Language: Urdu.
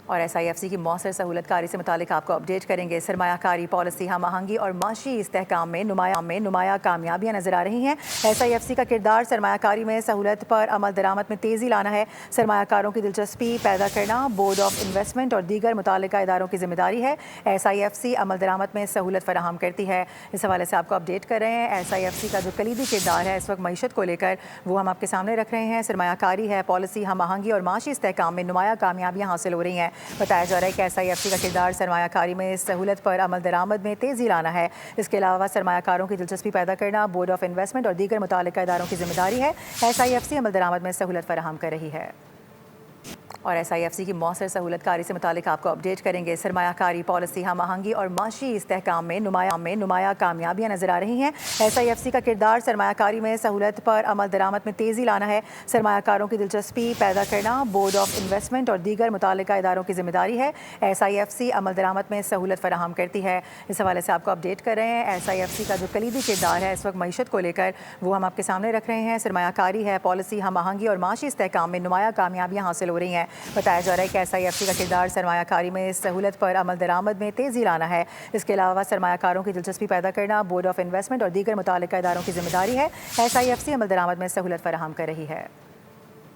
اور SIFC کی مؤثر سہولت کاری سے متعلق آپ کو اپڈیٹ کریں گے۔ سرمایہ کاری پالیسی ہم آہنگی اور معاشی استحکام میں نمایاں کامیابیاں نظر آ رہی ہیں۔ SIFC کا کردار سرمایہ کاری میں سہولت پر عمل درآمد میں تیزی لانا ہے۔ سرمایہ کاروں کی دلچسپی پیدا کرنا بورڈ آف انویسٹمنٹ اور دیگر متعلقہ اداروں کی ذمہ داری ہے۔ SIFC عمل درآمد میں سہولت فراہم کرتی ہے۔ اس حوالے سے آپ کو اپڈیٹ کر رہے ہیں۔ SIFC کا جو کلیدی کردار ہے اس وقت معیشت کو لے کر وہ ہم آپ کے سامنے رکھ رہے ہیں۔ سرمایہ کاری ہے، پالیسی ہم آہنگی اور معاشی استحکام میں نمایاں کامیابیاں حاصل ہو رہی ہیں۔ بتایا جا رہا ہے کہ SIFC کا کردار سرمایہ کاری میں سہولت پر عمل درآمد میں تیزی لانا ہے۔ اس کے علاوہ سرمایہ کاروں کی دلچسپی پیدا کرنا بورڈ آف انویسٹمنٹ اور دیگر متعلقہ اداروں کی ذمہ داری ہے۔ SIFC عمل درآمد میں سہولت فراہم کر رہی ہے۔ اور SIFC کی مؤثر سہولت کاری سے متعلق آپ کو اپڈیٹ کریں گے۔ سرمایہ کاری پالیسی ہم آہنگی اور معاشی استحکام میں نمایاں کامیابیاں نظر آ رہی ہیں۔ SIFC کا کردار سرمایہ کاری میں سہولت پر عمل درآمد میں تیزی لانا ہے۔ سرمایہ کاروں کی دلچسپی پیدا کرنا بورڈ آف انویسٹمنٹ اور دیگر متعلقہ اداروں کی ذمہ داری ہے۔ SIFC عمل درآمد میں سہولت فراہم کرتی ہے۔ اس حوالے سے آپ کو اپڈیٹ کر رہے ہیں۔ SIFC کا جو کلیدی کردار ہے اس وقت معیشت کو لے کر وہ ہم آپ کے سامنے رکھ رہے ہیں۔ سرمایہ کاری ہے، پالیسی ہم آہنگی اور معاشی استحکام میں نمایاں کامیابیاں حاصل ہو رہی ہیں۔ بتایا جا رہا ہے کہ SIFC کا کردار سرمایہ کاری میں سہولت پر عمل درآمد میں تیزی لانا ہے۔ اس کے علاوہ سرمایہ کاروں کی دلچسپی پیدا کرنا بورڈ آف انویسٹمنٹ اور دیگر متعلقہ اداروں کی ذمہ داری ہے۔ SIFC عمل درآمد میں سہولت فراہم کر رہی ہے۔